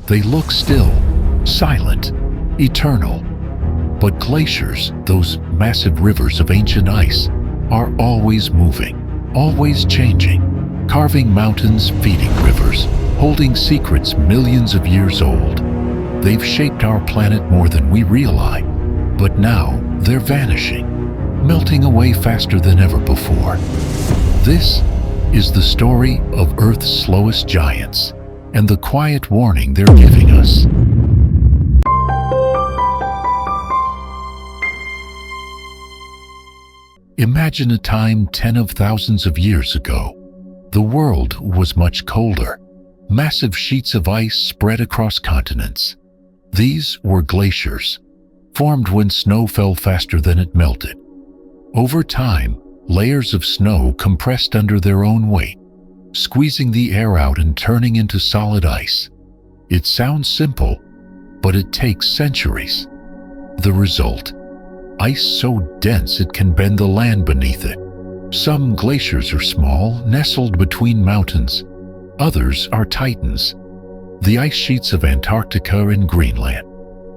They look still, silent, eternal. But glaciers, those massive rivers of ancient ice, are always moving, always changing, carving mountains, feeding rivers, holding secrets millions of years old. They've shaped our planet more than we realize, but now they're vanishing, melting away faster than ever before. This is the story of Earth's slowest giants, and the quiet warning they're giving us. Imagine a time 10 of thousands of years ago. The world was much colder. Massive sheets of ice spread across continents. These were glaciers, formed when snow fell faster than it melted. Over time, layers of snow compressed under their own weight, squeezing the air out and turning into solid ice. It sounds simple, but it takes centuries. The result: ice so dense it can bend the land beneath it. Some glaciers are small, nestled between mountains. Others are titans, the ice sheets of Antarctica and Greenland,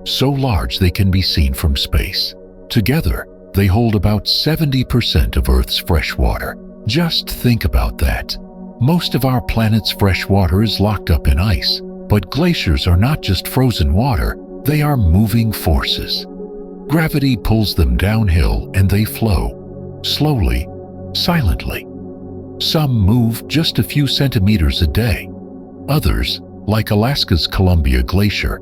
so large they can be seen from space. Together, they hold about 70% of Earth's fresh water. Just think about that. Most of our planet's fresh water is locked up in ice, but glaciers are not just frozen water, they are moving forces. Gravity pulls them downhill and they flow, slowly, silently. Some move just a few centimeters a day. Others, like Alaska's Columbia Glacier,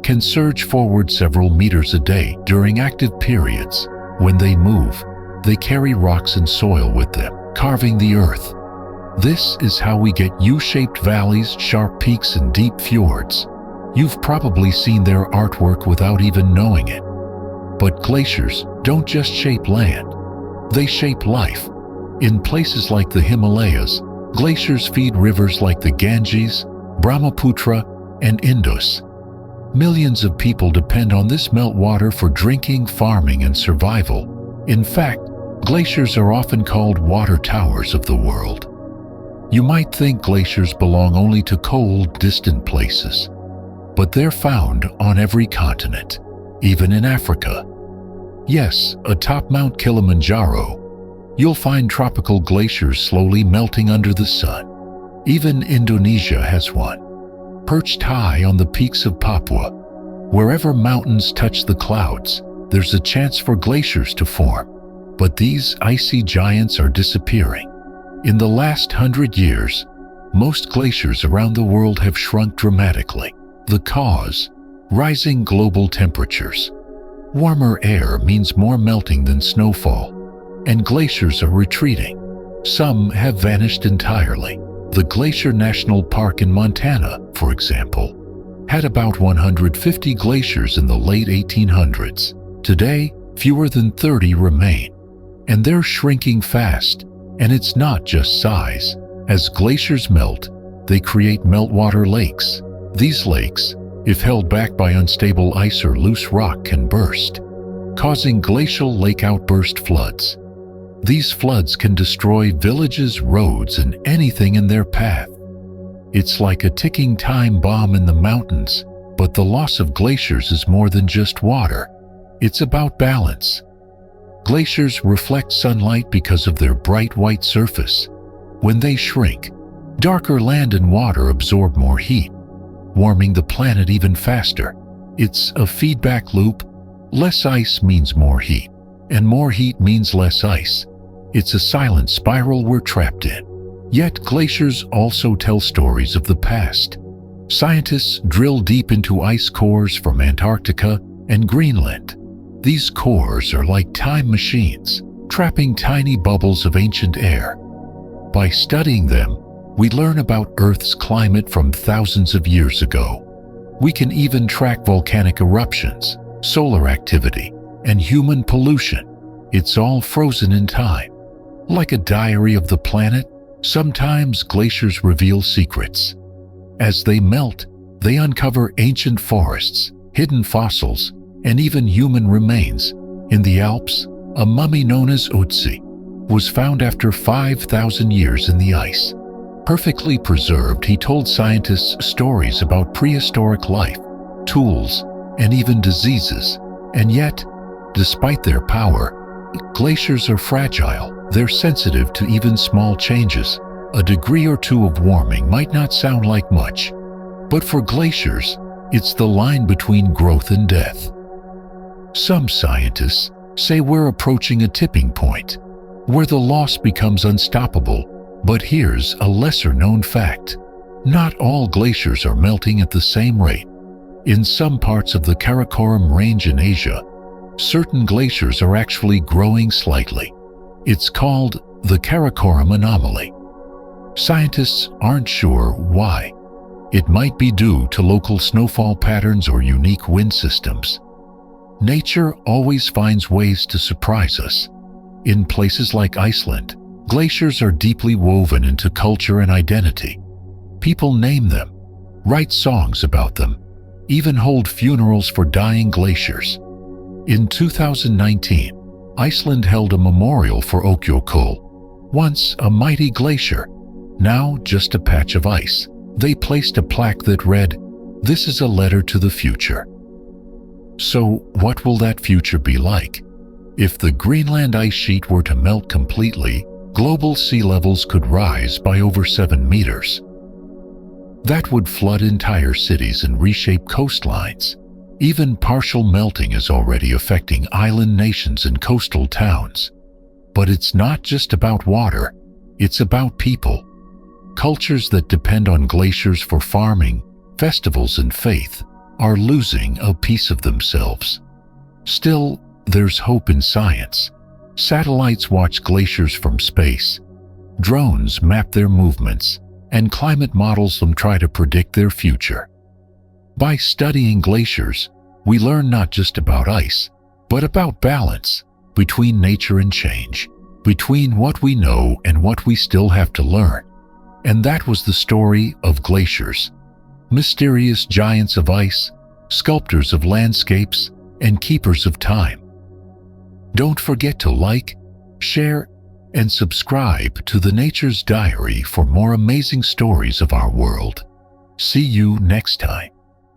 can surge forward several meters a day during active periods. When they move, they carry rocks and soil with them, carving the earth. This is how we get U-shaped valleys, sharp peaks, and deep fjords. You've probably seen their artwork without even knowing it. But glaciers don't just shape land, they shape life. In places like the Himalayas, glaciers feed rivers like the Ganges, Brahmaputra, and Indus. Millions of people depend on this meltwater for drinking, farming, and survival. In fact, glaciers are often called water towers of the world. You might think glaciers belong only to cold, distant places, but they're found on every continent, even in Africa. Yes, atop Mount Kilimanjaro, you'll find tropical glaciers slowly melting under the sun. Even Indonesia has one, perched high on the peaks of Papua. Wherever mountains touch the clouds, there's a chance for glaciers to form. But these icy giants are disappearing. In the last 100 years, most glaciers around the world have shrunk dramatically. The cause: rising global temperatures. Warmer air means more melting than snowfall, and glaciers are retreating. Some have vanished entirely. The Glacier National Park in Montana, for example, had about 150 glaciers in the late 1800s. Today, fewer than 30 remain, and they're shrinking fast. And it's not just size. As glaciers melt, they create meltwater lakes. These lakes, if held back by unstable ice or loose rock, can burst, causing glacial lake outburst floods. These floods can destroy villages, roads, and anything in their path. It's like a ticking time bomb in the mountains, but the loss of glaciers is more than just water. It's about balance. Glaciers reflect sunlight because of their bright white surface. When they shrink, darker land and water absorb more heat, warming the planet even faster. It's a feedback loop. Less ice means more heat, and more heat means less ice. It's a silent spiral we're trapped in. Yet glaciers also tell stories of the past. Scientists drill deep into ice cores from Antarctica and Greenland. These cores are like time machines, trapping tiny bubbles of ancient air. By studying them, we learn about Earth's climate from thousands of years ago. We can even track volcanic eruptions, solar activity, and human pollution. It's all frozen in time. Like a diary of the planet, sometimes glaciers reveal secrets. As they melt, they uncover ancient forests, hidden fossils, and even human remains. In the Alps, a mummy known as Otzi was found after 5,000 years in the ice. Perfectly preserved, he told scientists stories about prehistoric life, tools, and even diseases. And yet, despite their power, glaciers are fragile. They're sensitive to even small changes. A degree or two of warming might not sound like much, but for glaciers, it's the line between growth and death. Some scientists say we're approaching a tipping point, where the loss becomes unstoppable. But here's a lesser-known fact. Not all glaciers are melting at the same rate. In some parts of the Karakoram range in Asia, certain glaciers are actually growing slightly. It's called the Karakoram anomaly. Scientists aren't sure why. It might be due to local snowfall patterns or unique wind systems. Nature always finds ways to surprise us. In places like Iceland, glaciers are deeply woven into culture and identity. People name them, write songs about them, even hold funerals for dying glaciers. In 2019, Iceland held a memorial for Ökjökull, once a mighty glacier, now just a patch of ice. They placed a plaque that read, "This is a letter to the future." So, what will that future be like? If the Greenland ice sheet were to melt completely, global sea levels could rise by over 7 meters. That would flood entire cities and reshape coastlines. Even partial melting is already affecting island nations and coastal towns. But it's not just about water, it's about people. Cultures that depend on glaciers for farming, festivals, and faith are losing a piece of themselves. Still, there's hope in science. Satellites watch glaciers from space. Drones map their movements, and climate models them try to predict their future. By studying glaciers, we learn not just about ice, but about balance between nature and change, between what we know and what we still have to learn. And that was the story of glaciers, mysterious giants of ice, sculptors of landscapes, and keepers of time. Don't forget to like, share, and subscribe to the Nature's Diary for more amazing stories of our world. See you next time.